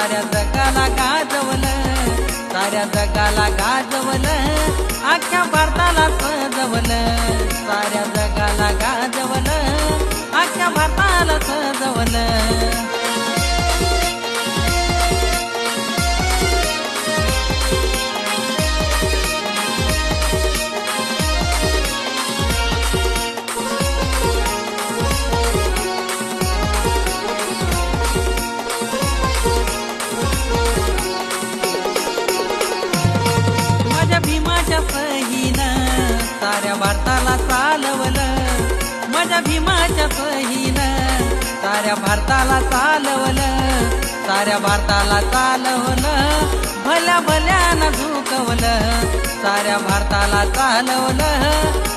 साऱ्या जगाला गाजवलं, साऱ्या जगाला गाजवलं, अख्ख्या भारताला सजवलं, साऱ्या जगाला गाजवलं, अख्ख्या भारताला सजवलं. माझ्या भीमाच्या सहीनं साऱ्या भारताला चालवलं, माझ्या भीमाच्या सहीनं साऱ्या भारताला चालवलं, साऱ्या भारताला चालवलं, भल्या भल्यानं झुकवलं, साऱ्या भारताला चालवलं.